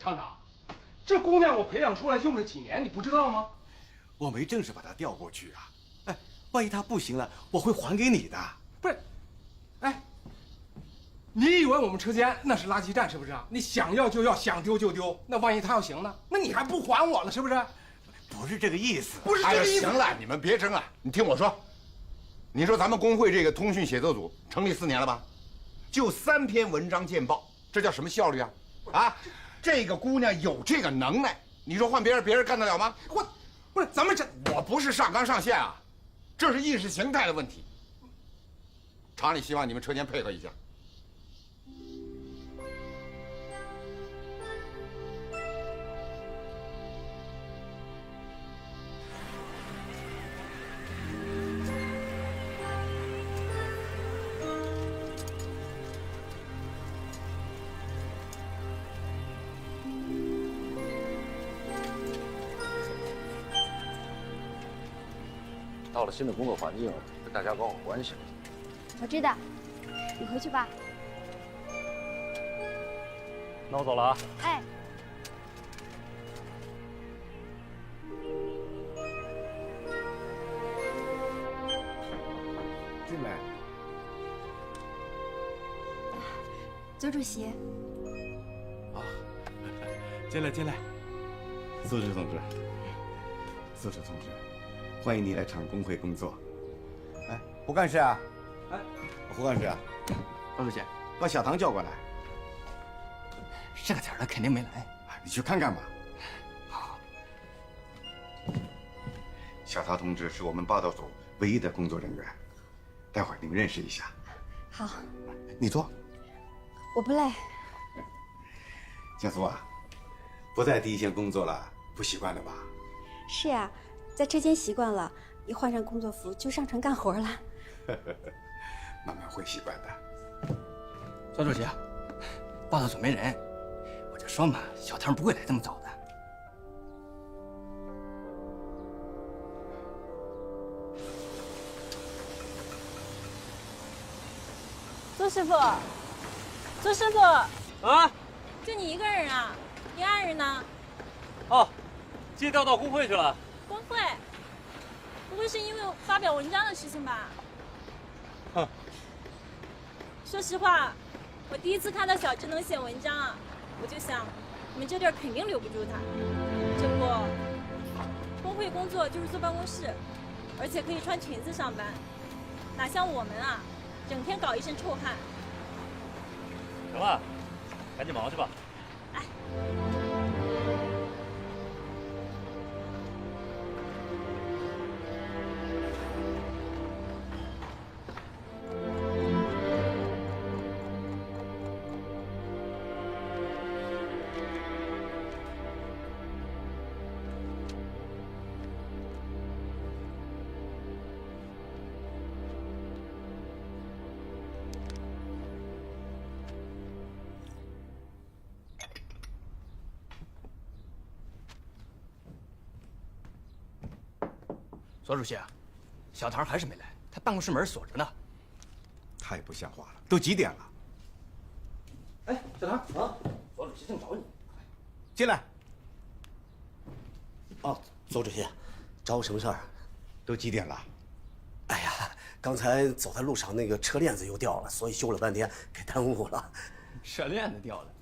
厂长，这姑娘我培养出来用了几年，你不知道吗？我没正式把她调过去啊。哎，万一她不行了，我会还给你的。不是，哎，你以为我们车间那是垃圾站是不是？你想要就要，想丢就丢。那万一她要行呢？那你还不还我了是不是？不是这个意思，不是这个意思。行了，你们别争了。你听我说，你说咱们工会这个通讯写作组成立4年了吧？就3篇文章见报，这叫什么效率啊？啊，这个姑娘有这个能耐，你说换别人干得了吗？不是，咱们这我不是上纲上线啊，这是意识形态的问题。厂里希望你们车间配合一下。到了新的工作环境，跟大家搞好关系了。我知道，你回去吧。那我走了啊。哎，进来。左主席。啊，进来进来。苏轼同志，苏轼同志。欢迎你来厂工会工作。哎，胡干事啊！哎，胡干事啊！周主席，把小唐叫过来。这个点儿他肯定没来。你去看看吧。好。小唐同志是我们报道组唯一的工作人员，待会儿你们认识一下。好。你坐。我不累。江苏啊，不在第一线工作了，不习惯了吧？是呀。在车间习惯了，一换上工作服就上船干活了。慢慢会习惯的。周主席，报道组没人，我就说嘛，小唐不会来这么早的。周师傅，周师傅啊，就你一个人啊？你爱人呢？哦，借调到工会去了。工会？不会是因为发表文章的事情吧？哼。说实话，我第一次看到小智能写文章啊，我就想，你们这地儿肯定留不住他。这不，工会工作就是坐办公室，而且可以穿裙子上班，哪像我们啊，整天搞一身臭汗。行了，赶紧忙去吧。哎。左主席，小唐还是没来，他办公室门锁着呢。太不像话了，都几点了？哎，小唐啊，左主席正找你。进来。哦，左主席，找我什么事儿？都几点了？哎呀，刚才走在路上，那个车链子又掉了，所以修了半天，给耽误了。车链子掉了，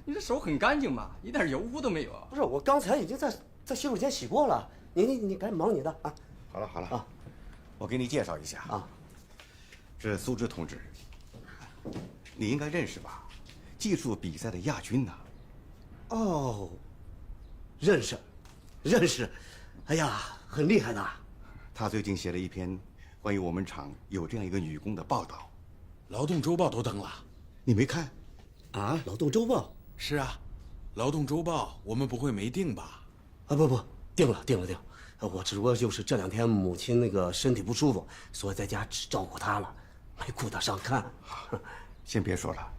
你这手很干净嘛，一点油污都没有。不是，我刚才已经在洗手间洗过了。你赶紧忙你的啊！好了好了啊，我给你介绍一下啊，这苏轼同志，你应该认识吧？技术比赛的亚军呢。哦，认识。哎呀，很厉害的。他最近写了一篇关于我们厂有这样一个女工的报道，《劳动周报》都登了，你没看？啊，《劳动周报》是啊，《劳动周报》我们不会没订吧？啊，不，定了。我只不过就是这2天母亲那个身体不舒服，所以在家只照顾她了，没顾得上看。先别说了，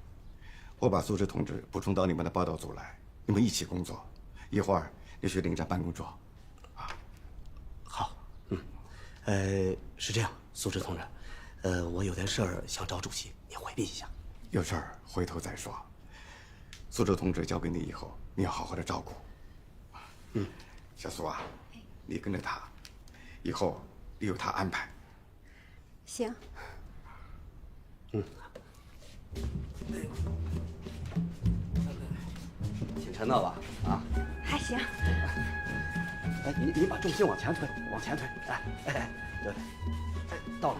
我把苏轼同志补充到你们的报道组来，你们一起工作，一会儿就去领张办公桌。啊，好，是这样，苏轼同志，我有件事儿想找主席，你回避一下。有事儿回头再说。苏州同志交给你以后，你要好好的照顾。嗯，小苏啊，你跟着他，以后你由他安排。行。嗯。挺沉的吧？啊？还行。哎，你把重心往前推，往前推。哎，对，哎，到了。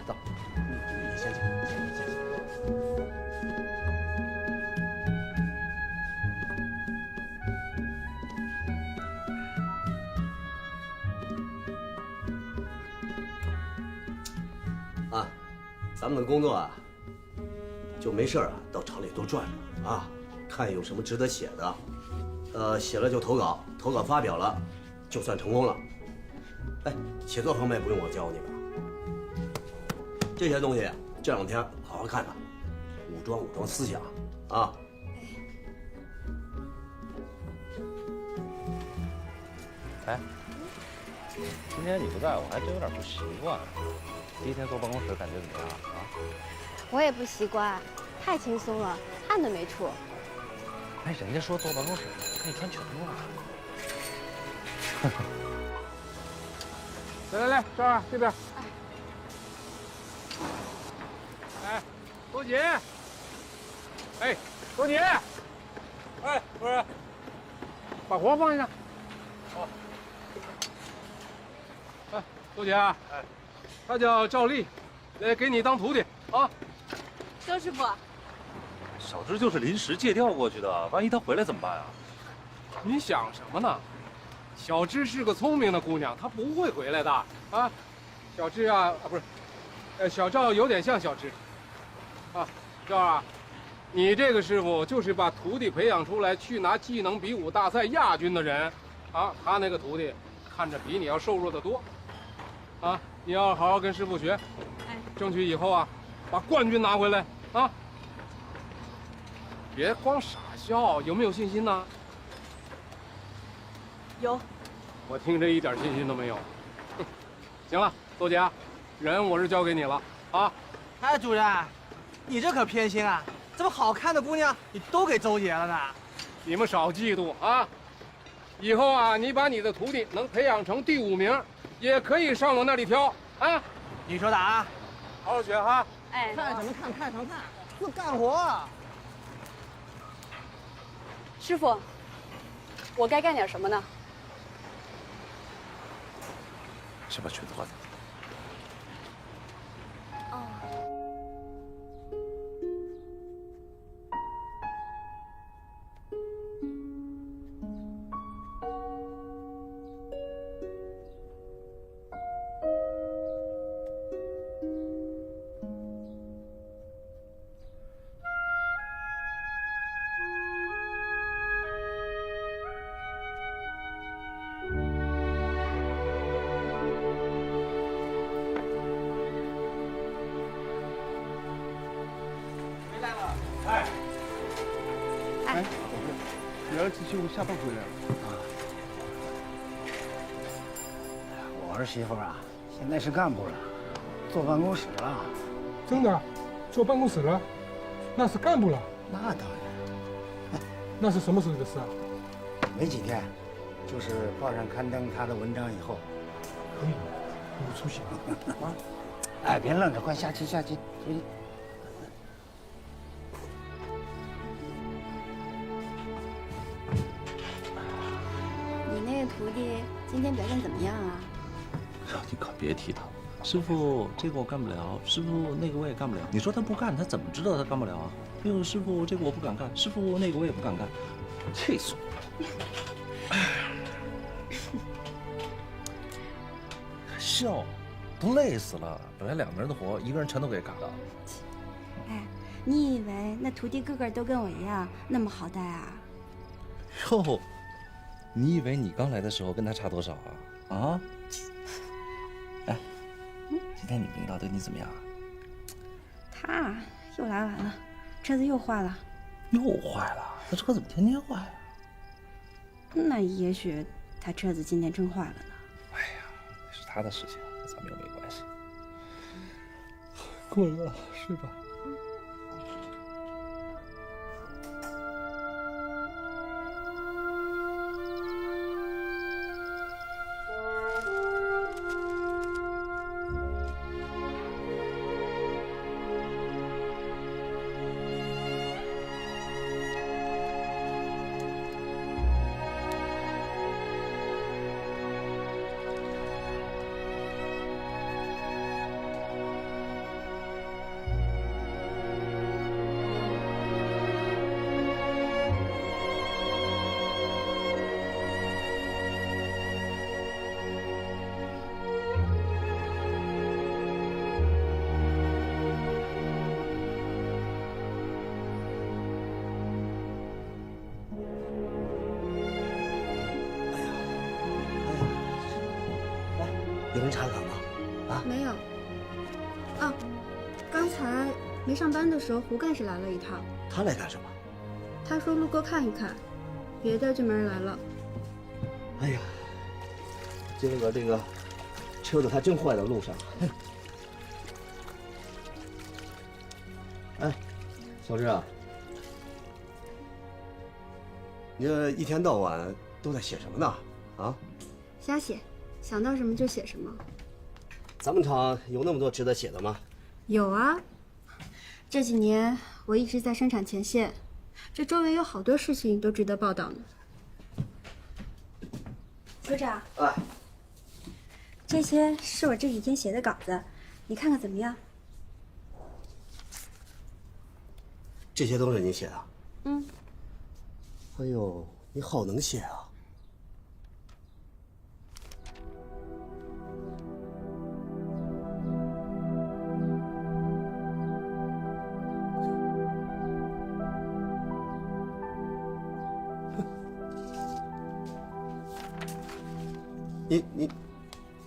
你先去。啊，咱们的工作啊，就没事啊，到厂里多转转啊，看有什么值得写的，写了就投稿，投稿发表了，就算成功了。哎，写作方面不用我教你吧？这些东西这两天好好看看，武装思想啊。哎，今天你不在，我还真有点不习惯。第一天坐办公室感觉怎么样啊？我也不习惯，太轻松了，汗都没出。哎，人家说坐办公室可以穿裙子啊。来，赵二这边。哎，周姐。哎，周姐。哎，不是，把活放下。哦。哎，周姐啊，哎，他叫赵丽，来给你当徒弟啊。周师傅，小芝就是临时借调过去的，万一她回来怎么办啊？你想什么呢？小芝是个聪明的姑娘，她不会回来的啊。小芝啊，不是，小赵有点像小芝。啊，赵啊，你这个师傅就是把徒弟培养出来去拿技能比武大赛亚军的人，啊，他那个徒弟看着比你要瘦弱得多。啊，你要好好跟师傅学，争取以后啊，把冠军拿回来啊！别光傻笑，有没有信心呢？有。我听着一点信心都没有。哼，行了，邹姐，人我是交给你了啊。哎，主任，你这可偏心啊！这么好看的姑娘，你都给周姐了呢？你们少嫉妒啊！以后啊，你把你的徒弟能培养成第5名，也可以上我那里挑啊。你说的啊？好好学哈。哎，看什么看？看什么看？就干活。师傅，我该干点什么呢？先把裙子换掉。你儿子就下班回来了。我儿媳妇啊，现在是干部了，坐办公室了。真的，坐办公室了？那是干部了？那当然。那是什么时候的事啊？没几天，就是报上刊登他的文章以后。可以，有出息啊！哎，别愣着，快下去，下去，回去。你那个徒弟今天表现怎么样啊？你可别提他了。师傅，这个我干不了，师傅那个我也干不了。你说他不干，他怎么知道他干不了啊？哎呦，师傅这个我不敢干，师傅那个我也不敢干，气死我了！笑，都累死了。本来2个人的活，一个人全都给干了。哎，你以为那徒弟个个都跟我一样那么好带啊？哟，你以为你刚来的时候跟他差多少啊？啊？哎，今天你领导对你怎么样啊？他又来晚了，车子又坏了。又坏了？那车怎么天天坏啊？那也许他车子今天真坏了呢。哎呀，那是他的事情，和咱们又没关系。困了，睡吧。查岗吗？啊？没有。啊，刚才没上班的时候，胡干事来了一趟。他来干什么？他说路过看一看，别的就没人来了。哎呀，这个车子还真坏在路上。哎，小志啊，你这一天到晚都在写什么呢？啊？瞎写，想到什么就写什么。咱们厂有那么多值得写的吗？有啊，这几年我一直在生产前线，这周围有好多事情都值得报道呢。组长，哎，这些是我这几天写的稿子，你看看怎么样？这些都是你写的？嗯。哎呦，你好能写啊！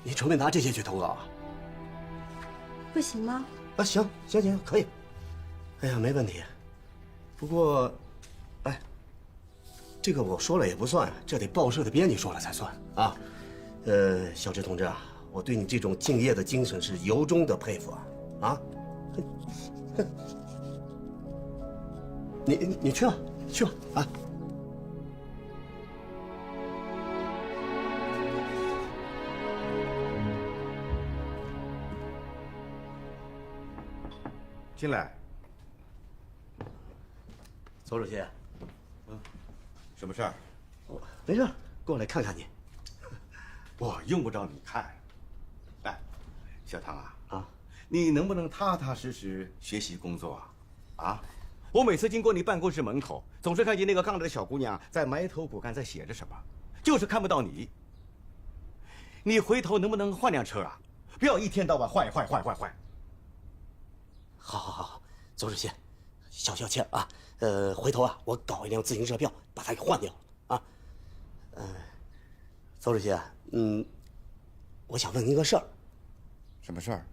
你准备拿这些去投稿啊？不行吗？啊，行，可以。哎呀，没问题。不过，哎，这个我说了也不算，这得报社的编辑说了才算啊。小志同志啊，我对你这种敬业的精神是由衷的佩服啊！啊，你去吧，去吧啊！进来。邹主席，什么事儿？没事，过来看看你。我用不着你看。哎，小唐啊，啊，你能不能踏踏实实学习工作啊？啊，我每次经过你办公室门口，总是看见那个杠着的小姑娘在埋头苦干，在写着什么，就是看不到你。你回头能不能换辆车啊？不要一天到晚坏。好，邹主席，小歉啊。回头啊，我搞一辆自行车票把它给换掉啊。邹主席，我想问您个事儿。什么事儿？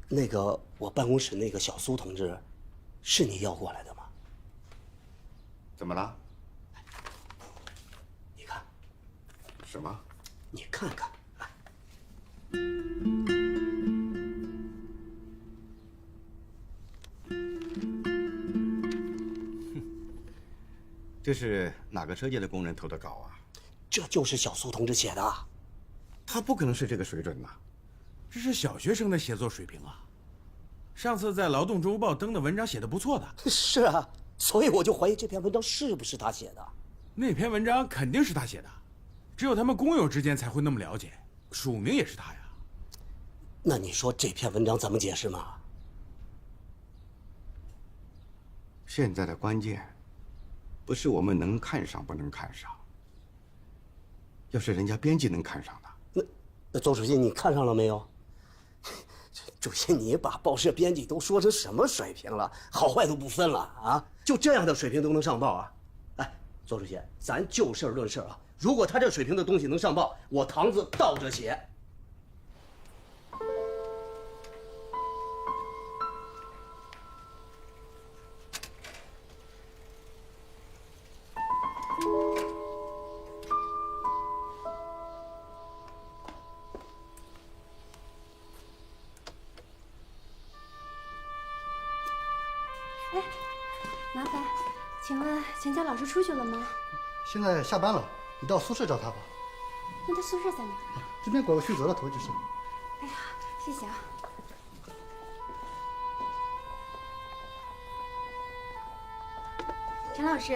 那个我办公室那个小苏同志，是你要过来的吗？怎么了？你看。什么？你看看。这是哪个车间的工人投的稿啊？这就是小苏同志写的。他不可能是这个水准呐，这是小学生的写作水平啊！上次在《劳动周报》登的文章写得不错的。是啊，所以我就怀疑这篇文章是不是他写的。那篇文章肯定是他写的，只有他们工友之间才会那么了解，署名也是他呀。那你说这篇文章怎么解释嘛？现在的关键，不是我们能看上不能看上，要是人家编辑能看上的。那邹主席，你看上了没有？主席，你把报社编辑都说成什么水平了？好坏都不分了啊！就这样的水平都能上报啊？哎，邹主席，咱就事论事啊！如果他这水平的东西能上报，我堂子倒着写。麻烦，请问钱家老师出去了吗？现在下班了，你到宿舍找他吧。那他宿舍在哪？这边拐个曲折了头就是。哎呀，谢谢啊。陈老师，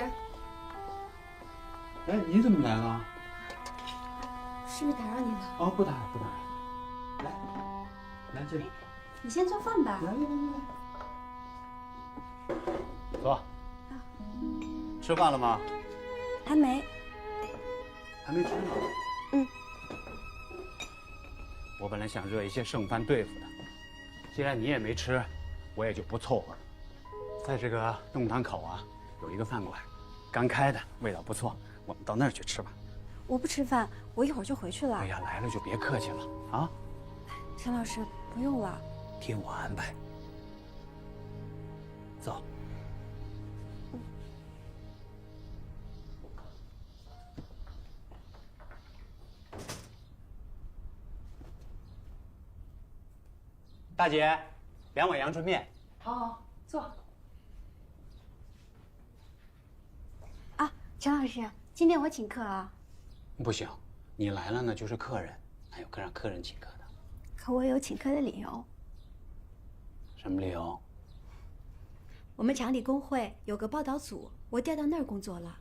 哎，你怎么来了？是不是打扰你了？哦，不打扰。来这里。你先做饭吧。来。走。吃饭了吗？还没。还没吃呢。嗯。我本来想热一些剩饭对付的，既然你也没吃，我也就不凑合了。在这个弄堂口啊，有一个饭馆，刚开的，味道不错，我们到那儿去吃吧。我不吃饭，我一会儿就回去了。哎呀，来了就别客气了啊！陈老师，不用了。听我安排。走。大姐，2碗阳春面。好，坐。啊，陈老师，今天我请客啊。不行，你来了呢就是客人，哪有让客人请客的？可我有请客的理由。什么理由？我们厂里工会有个报道组，我调到那儿工作了。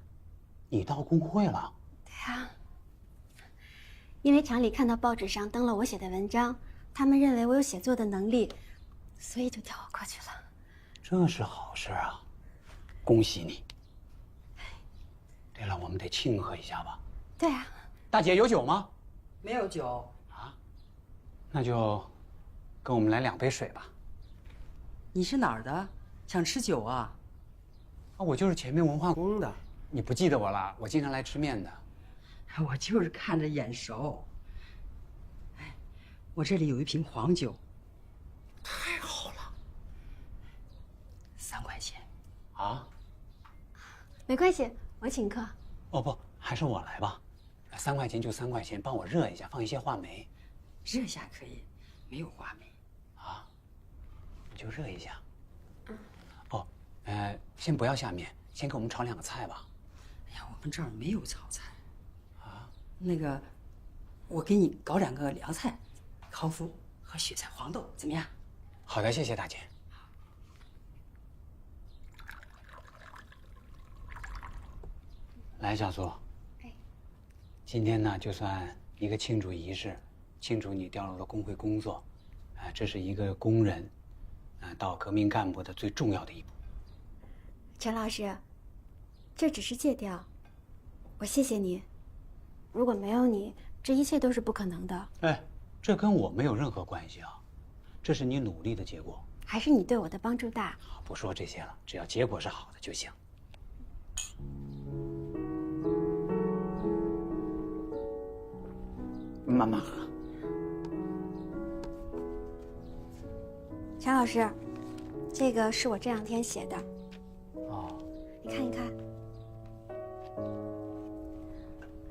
你到工会了？对呀。因为厂里看到报纸上登了我写的文章，他们认为我有写作的能力，所以就调我过去了。这是好事啊，恭喜你。对了，我们得庆贺一下吧？对啊。大姐有酒吗？没有酒。那就跟我们来2杯水吧。你是哪儿的？想吃酒啊？我就是前面文化宫的。你不记得我了？我经常来吃面的。我就是看着眼熟。哎，我这里有一瓶黄酒。太好了。 3块钱。啊？没关系，我请客。哦不，还是我来吧。3块钱就3块钱，帮我热一下，放一些话梅。热一下可以，没有话梅。啊？你就热一下。哦，先不要下面，先给我们炒2个菜吧。哎呀，我们这儿没有炒菜。啊？那个，我给你搞2个凉菜，烤麸和雪菜黄豆，怎么样？好的，谢谢大姐。 来，小苏。今天呢，就算一个庆祝仪式，庆祝你调入了工会工作，这是一个工人，到革命干部的最重要的一步。陈老师，这只是借调，我谢谢你。如果没有你，这一切都是不可能的。哎，这跟我没有任何关系啊，这是你努力的结果。还是你对我的帮助大。不说这些了，只要结果是好的就行。 慢慢喝。陈老师，这个是我这2天写的。哦，你看一看。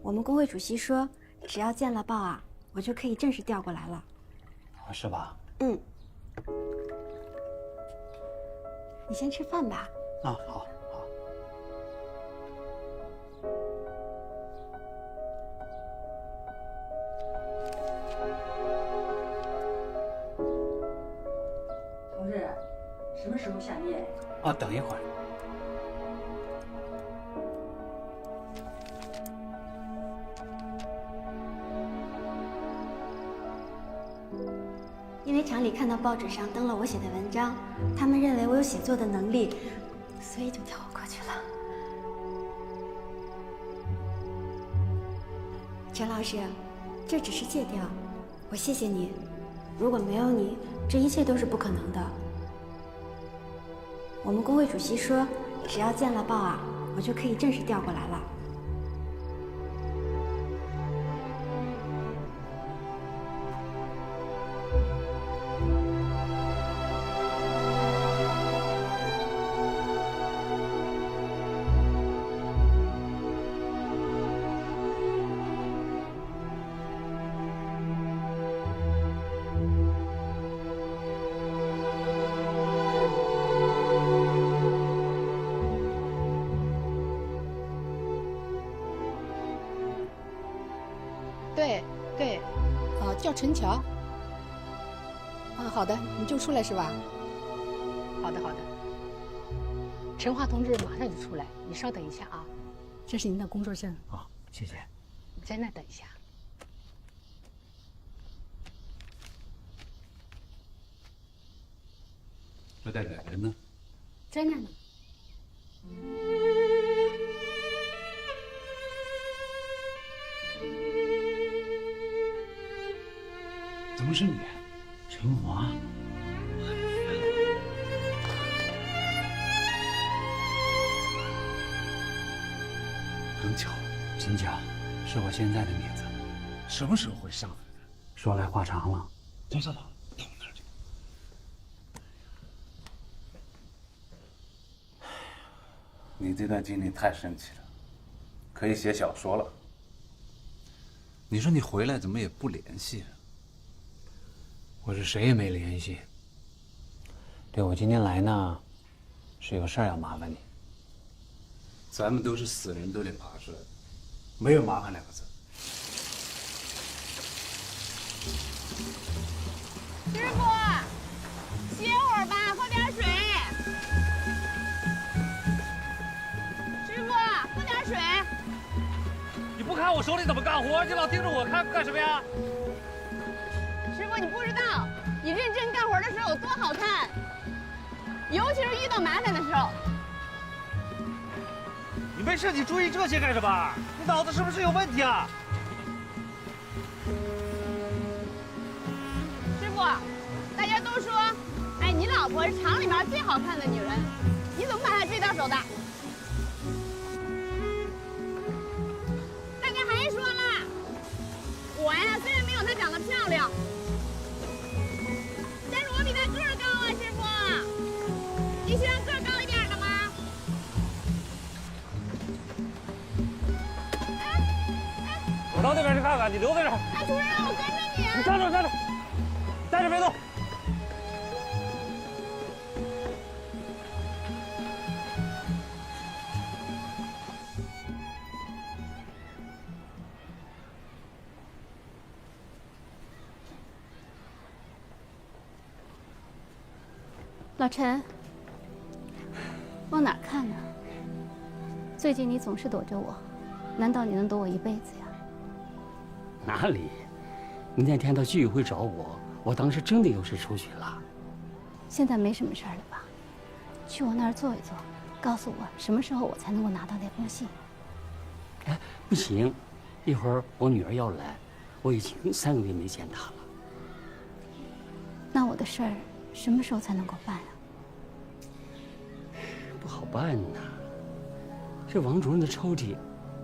我们工会主席说，只要见了报啊，我就可以正式调过来了。是吧？嗯。你先吃饭吧。啊，好。 同志，什么时候下面？啊，等一会儿。因为厂里看到报纸上登了我写的文章，他们认为我有写作的能力，所以就调我过去了。陈老师，这只是借调，我谢谢你。如果没有你，这一切都是不可能的。我们工会主席说，只要见了报啊，我就可以正式调过来了。 对，叫陈乔。好的，你就出来是吧？好的。陈华同志马上就出来，你稍等一下啊。这是您的工作证。好，谢谢。你在那等一下。这代表人呢？在那呢。 怎么是你，陈华？真巧，真巧。是我现在的名字。什么时候会上来的？说来话长了。走走走，到我那儿去。你这段经历太神奇了，可以写小说了。你说你回来怎么也不联系？我是谁也没联系。对，我今天来呢，是有事儿要麻烦你。咱们都是死人都得爬出来的，没有麻烦两个字。师傅，歇会儿吧，喝点水。师傅，喝点水。你不看我手里怎么干活？你老盯着我看干什么呀？师傅，你不知道，你认真干活的时候有多好看，尤其是遇到麻烦的时候。你没事，你注意这些干什么？你脑子是不是有问题啊？师傅，大家都说，哎，你老婆是厂里面最好看的女人，你怎么把她追到手的？大家还说了，我呀虽然没有她长得漂亮，但是我比她个儿高啊，师傅，你喜欢个儿高一点的吗？我到那边去看看，你留在这儿。哎，主任让我跟着你啊！你站着，站着，站着别动。老陈，往哪儿看呢？最近你总是躲着我，难道你能躲我一辈子呀？哪里？你那天到居委会找我，我当时真的有事出去了。现在没什么事儿了吧？去我那儿坐一坐，告诉我什么时候我才能够拿到那封信。哎，不行，一会儿我女儿要来，我已经3个月没见她了。那我的事儿什么时候才能够办啊？不好办呐。这王主任的抽屉，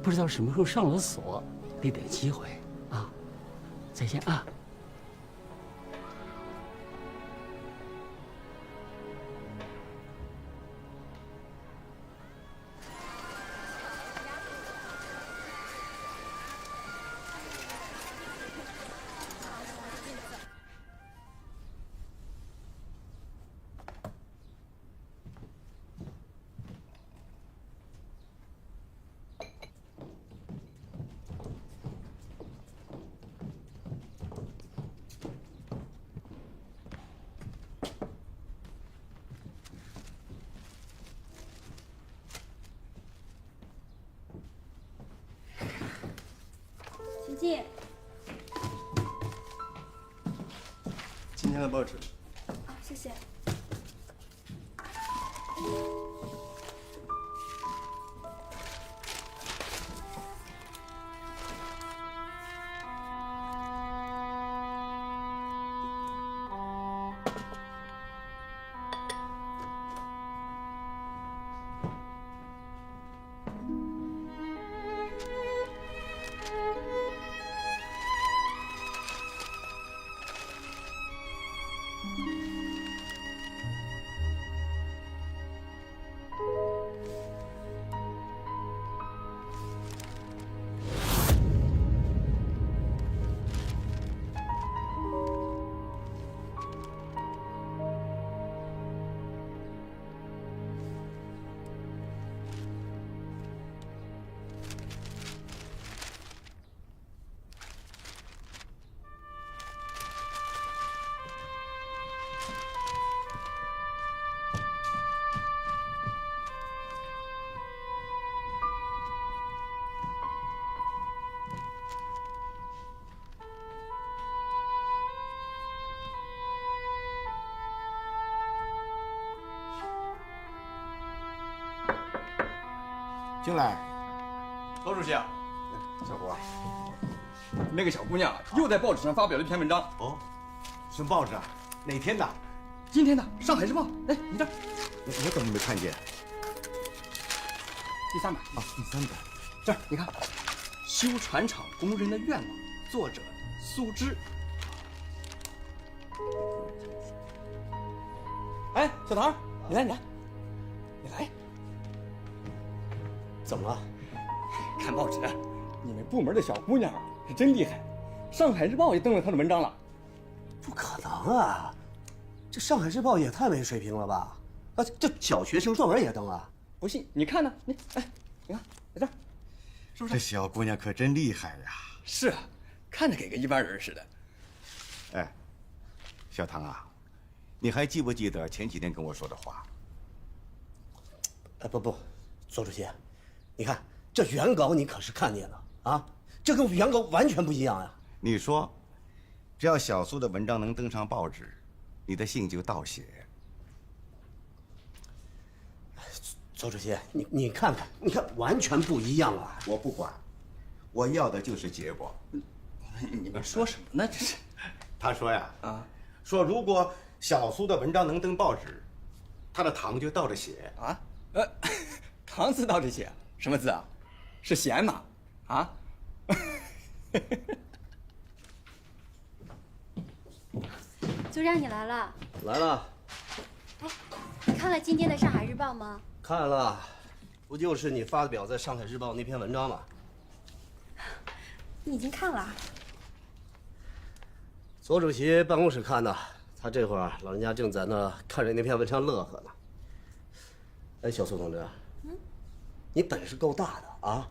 不知道什么时候上了锁，得等机会啊。再见啊。请进。今天的报纸。啊，谢谢。进来。老主席啊，小胡啊，那个小姑娘又在报纸上发表了一篇文章。哦，什么报纸啊？哪天的？今天的《上海日报》。哎，你这儿，我怎么没看见？第3版啊，第3版。这儿你看，修船厂工人的愿望，作者苏芝。哎，小唐，你来，你来。怎么了？看报纸，你们部门的小姑娘是真厉害，《上海日报》也登了她的文章了。不可能啊！这《上海日报》也太没水平了吧？啊，这小学生作文也登了？不信你看呢？你看，在这儿，是不是？这小姑娘可真厉害呀！是啊，看着给个一般人似的。哎，小唐啊，你还记不记得前几天跟我说的话？不，左主席，你看这原稿你可是看见了啊？这跟原稿完全不一样呀！你说，只要小苏的文章能登上报纸，你的信就到写。左主席，你看看，你看完全不一样啊！我不管，我要的就是结果。你们说什么呢？这是，他说呀，说如果小苏的文章能登报纸，他的堂就倒着写啊。堂字倒着写，什么字啊？是闲吗？啊？组长，你来了。来了。哎，你看了今天的《上海日报》吗？看了，不就是你发表在《上海日报》那篇文章吗？你已经看了？左主席办公室看的，他这会儿老人家正在那看着那篇文章乐呵呢。哎，小苏同志，你本事够大的啊！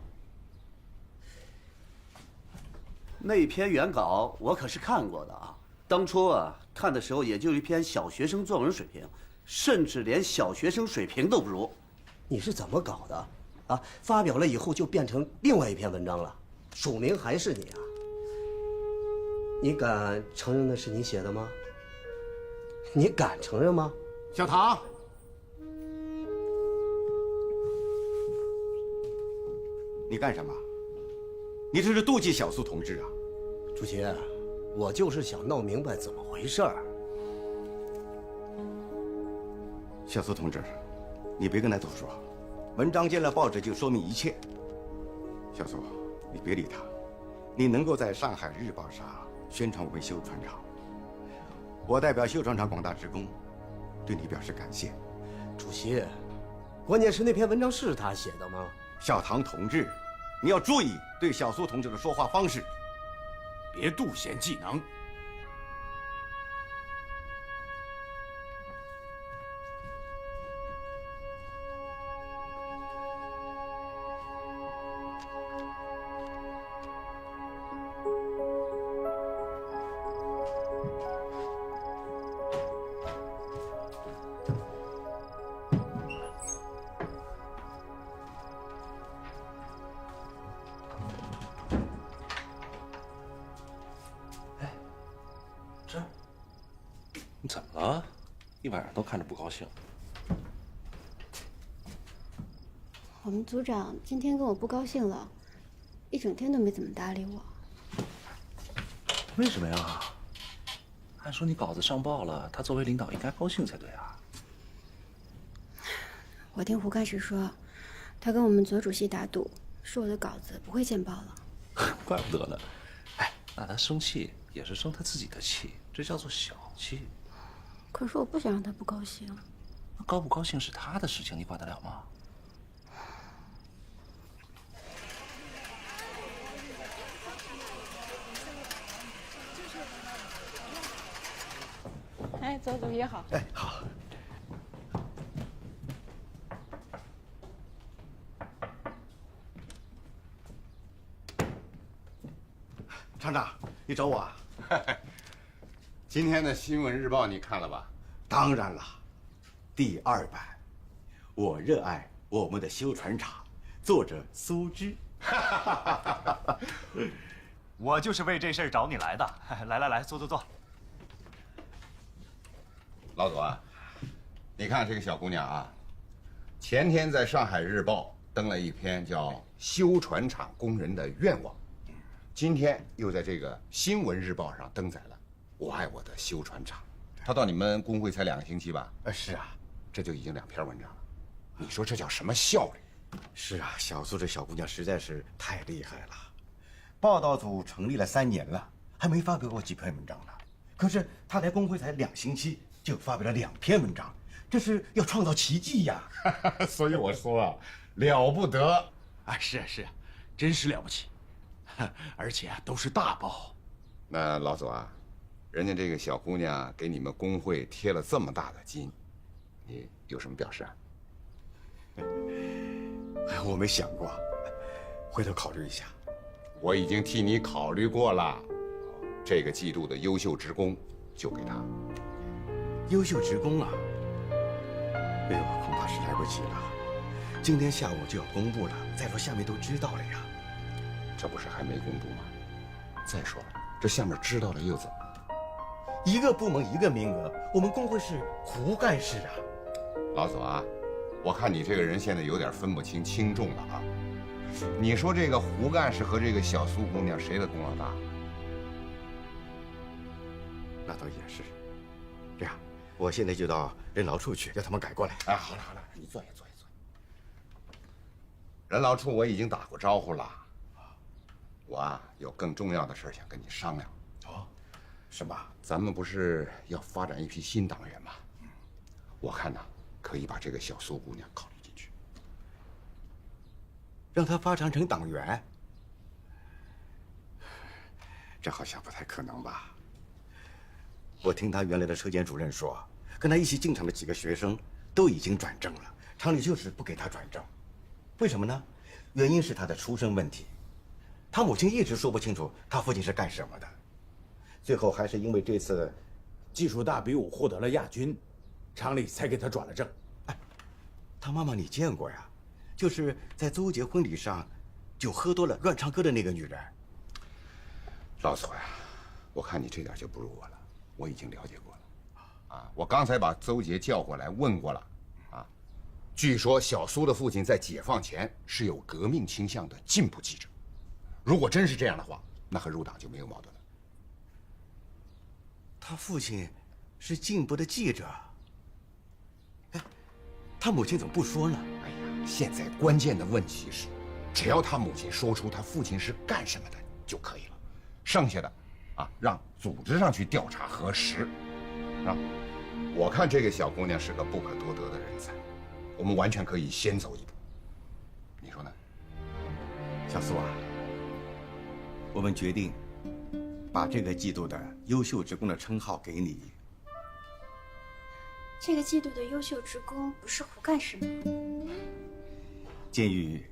那篇原稿我可是看过的啊，当初啊看的时候也就一篇小学生作文水平，甚至连小学生水平都不如。你是怎么搞的？啊，发表了以后就变成另外一篇文章了，署名还是你啊？你敢承认那是你写的吗？你敢承认吗？小唐，你干什么？你这是妒忌小苏同志啊！主席，我就是想闹明白怎么回事儿。小苏同志，你别跟他多说，文章见了报纸就说明一切。小苏，你别理他，你能够在上海日报上宣传我们修船厂，我代表修船厂广大职工，对你表示感谢。主席，关键是那篇文章是他写的吗？小唐同志，你要注意对小苏同志的说话方式，别妒贤技能。你怎么了？一晚上都看着不高兴。我们组长今天跟我不高兴了，一整天都没怎么搭理我。为什么呀？按说你稿子上报了，他作为领导应该高兴才对啊。我听胡干事说，他跟我们左主席打赌，说我的稿子不会见报了。怪不得呢。哎，那他生气也是生他自己的气，这叫做小气。可是我不想让他不高兴。那高不高兴是他的事情，你管得了吗？哎，左主席好。哎，好。厂长，你找我啊？今天的新闻日报你看了吧？当然了，第2版，我热爱我们的修船厂，作者苏芝。我就是为这事儿找你来的。来，坐。老左啊，你看这个小姑娘啊，前天在上海日报登了一篇叫《修船厂工人的愿望》，今天又在这个新闻日报上登载了“我爱我的修船厂”。她到你们工会才2个星期吧？是啊，这就已经2篇文章了。你说这叫什么效率？是啊，小苏这小姑娘实在是太厉害了。报道组成立了3年了，还没发表过几篇文章呢。可是他来工会才2星期，就发表了2篇文章，这是要创造奇迹呀！所以我说啊，了不得啊！是啊是啊，真是了不起，而且都是大报。那老左啊，人家这个小姑娘给你们工会贴了这么大的金，你有什么表示啊？我没想过，回头考虑一下。我已经替你考虑过了，这个季度的优秀职工就给他。优秀职工啊！哎呦，恐怕是来不及了。今天下午就要公布了，再说下面都知道了呀。这不是还没公布吗？再说了，这下面知道了又怎么？一个部门一个名额，我们工会是胡干事啊。老左啊，我看你这个人现在有点分不清轻重了啊。你说这个胡干事和这个小苏姑娘谁的功劳大？那倒也是。这样，我现在就到人劳处去，叫他们改过来。哎，好了好了，你坐下坐下坐下。人劳处我已经打过招呼了，我啊有更重要的事想跟你商量。哦，什么？咱们不是要发展一批新党员吗？我看呢，可以把这个小苏姑娘考虑进去，让她发展成党员。这好像不太可能吧？我听他原来的车间主任说，跟他一起进厂的几个学生都已经转正了，厂里就是不给他转正。为什么呢？原因是他的出身问题，他母亲一直说不清楚他父亲是干什么的，最后还是因为这次技术大比武获得了亚军，厂里才给他转了正。哎，他妈妈你见过呀？就是在邹杰婚礼上酒喝多了乱唱歌的那个女人。老左呀，我看你这点就不如我了，我已经了解过了。啊，我刚才把邹杰叫过来问过了。啊，据说小苏的父亲在解放前是有革命倾向的进步记者。如果真是这样的话，那和入党就没有矛盾了。他父亲是进步的记者。哎，他母亲怎么不说呢？哎呀，现在关键的问题是，只要他母亲说出他父亲是干什么的就可以了，剩下的，啊，让组织上去调查核实。啊，我看这个小姑娘是个不可多得的人才，我们完全可以先走一步。你说呢？小苏啊，我们决定把这个季度的优秀职工的称号给你。这个季度的优秀职工不是胡干事吗？鉴于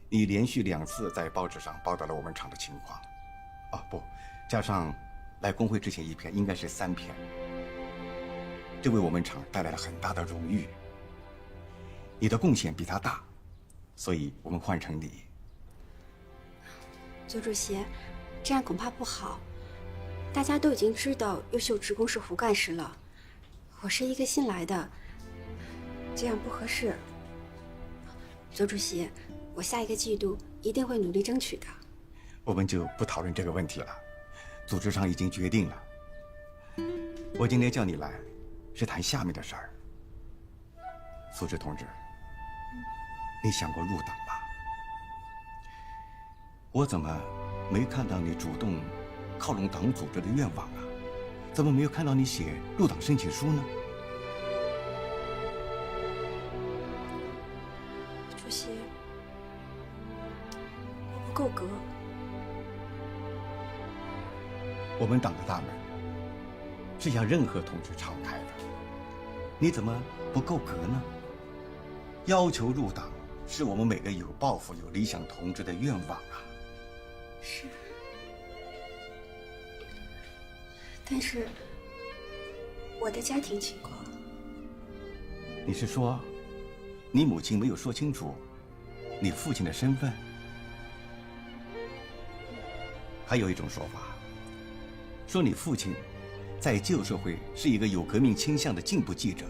你连续2次在报纸上报道了我们厂的情况，哦不，加上来工会之前1篇，应该是3篇。这为我们厂带来了很大的荣誉。你的贡献比他大，所以我们换成你。邹主席，这样恐怕不好。大家都已经知道优秀职工是胡干事了，我是一个新来的，这样不合适。邹主席，我下一个季度一定会努力争取的。我们就不讨论这个问题了，组织上已经决定了。我今天叫你来，是谈下面的事儿。苏轼同志，你想过入党吧？我怎么没看到你主动靠拢党组织的愿望啊？怎么没有看到你写入党申请书呢？主席，我不够格。我们党的大门是向任何同志敞开的，你怎么不够格呢？要求入党是我们每个有抱负、有理想同志的愿望啊。是，但是我的家庭情况……你是说，你母亲没有说清楚你父亲的身份？还有一种说法，说你父亲在旧社会是一个有革命倾向的进步记者，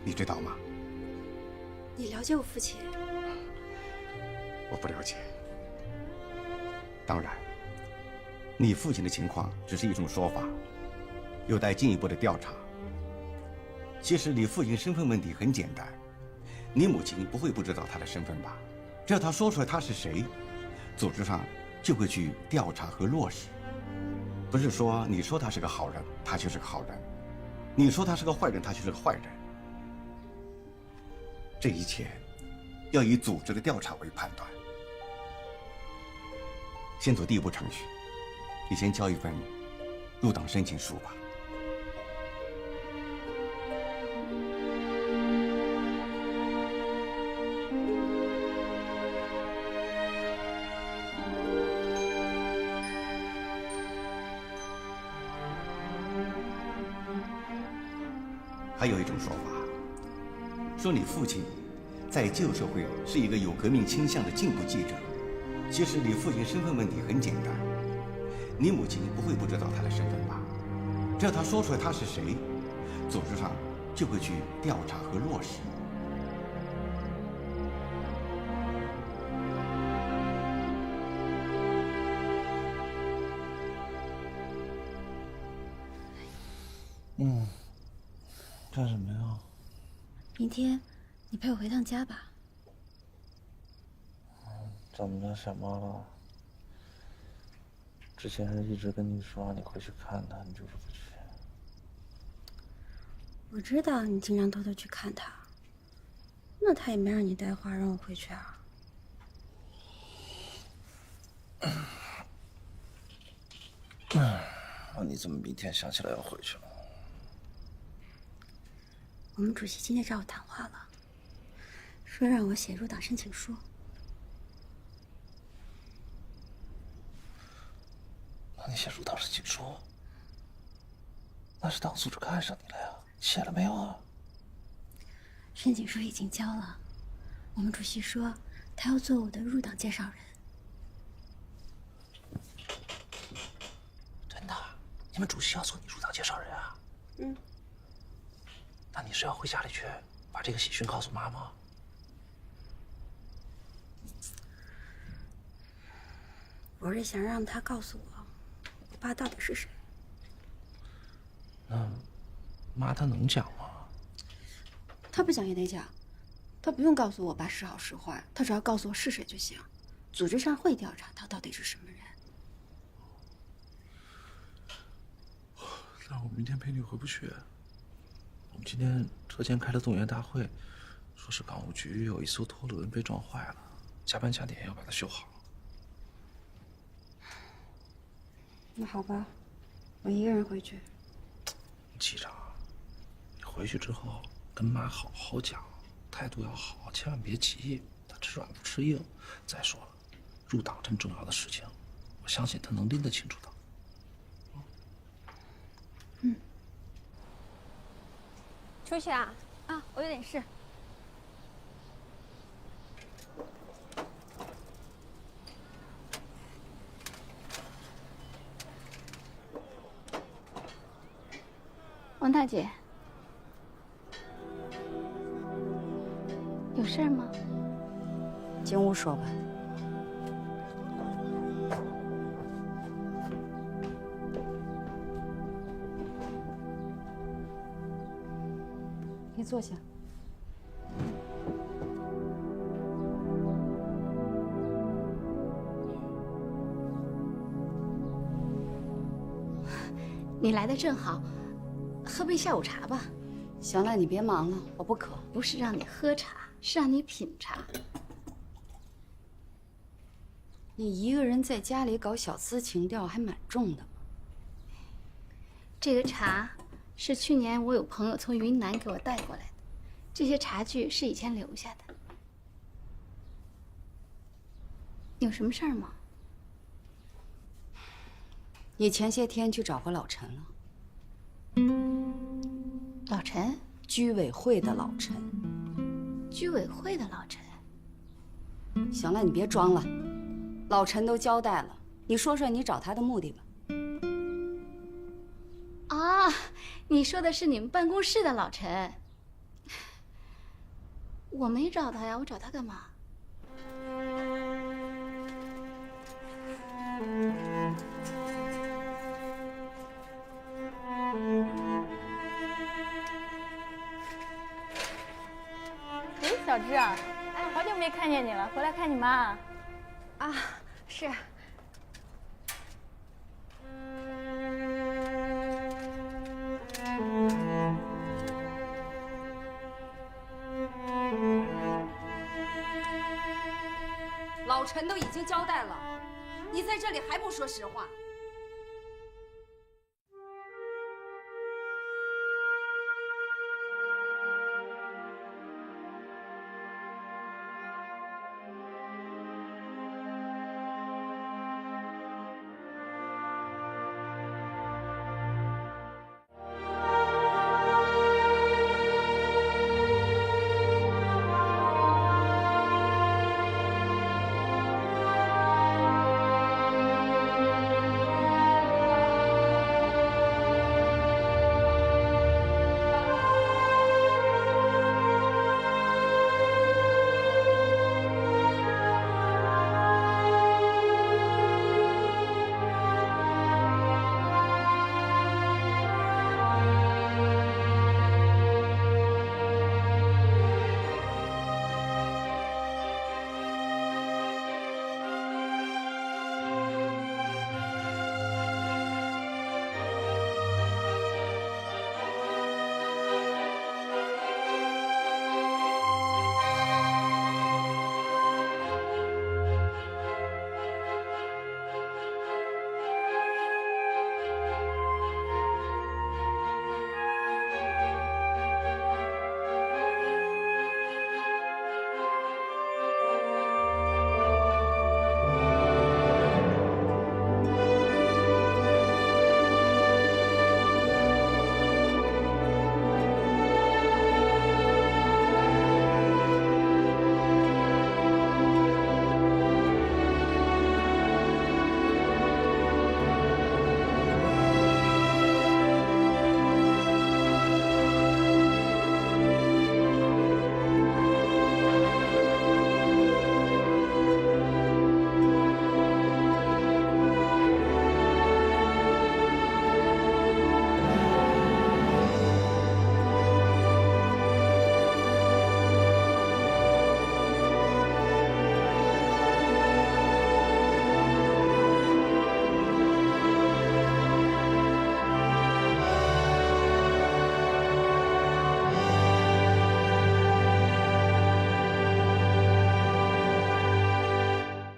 你知道吗？你了解我父亲？我不了解。当然，你父亲的情况只是一种说法，有待进一步的调查。其实你父亲身份问题很简单，你母亲不会不知道他的身份吧？只要他说出来他是谁，组织上就会去调查和落实。不是说你说他是个好人，他就是个好人；你说他是个坏人，他就是个坏人。这一切要以组织的调查为判断。先做第一步程序，你先交一份入党申请书吧。还有一种说法，说你父亲在旧社会是一个有革命倾向的进步记者。其实你父亲身份问题很简单，你母亲不会不知道他的身份吧？只要他说出来他是谁，组织上就会去调查和落实。干什么呀？明天你陪我回趟家吧。怎么了？想妈了？之前一直跟你说让你回去看她，你就是不去。我知道你经常偷偷去看他，那他也没让你带话让我回去啊。那你怎么明天想起来要回去了？我们主席今天找我谈话了，说让我写入党申请书。那你写入党申请书？那是党组织看上你了呀，写了没有啊？申请书已经交了，我们主席说他要做我的入党介绍人。真的？你们主席要做你入党介绍人啊？嗯。那你是要回家里去把这个喜讯告诉妈吗？我是想让他告诉我爸到底是谁。那妈她能讲吗？他不讲也得讲，他不用告诉我爸是好是坏，他只要告诉我是谁就行。组织上会调查他到底是什么人。那我明天陪你回不去。我们今天车间开了动员大会，说是港务局有一艘拖轮被撞坏了，加班加点要把它修好。那好吧，我一个人回去。记着，你回去之后跟妈好好讲，态度要好，千万别急，她吃软不吃硬。再说了，入党这么重要的事情，我相信她能拎得清楚的。嗯。出去啊？啊，我有点事。王大姐，有事吗？进屋说吧。你坐下。你来的正好，喝杯下午茶吧。行了，你别忙了，我不渴。不是让你喝茶，是让你品茶。你一个人在家里搞小资情调，还蛮重的。这个茶是去年我有朋友从云南给我带过来的，这些茶具是以前留下的。有什么事儿吗？你前些天去找过老陈了？老陈？居委会的老陈。居委会的老陈？行了，你别装了，老陈都交代了，你说说你找他的目的吧。啊，你说的是你们办公室的老陈。我没找他呀，我找他干嘛？哎，小志，哎，好久没看见你了，回来看你妈。啊，是。老陈都已经交代了，你在这里还不说实话？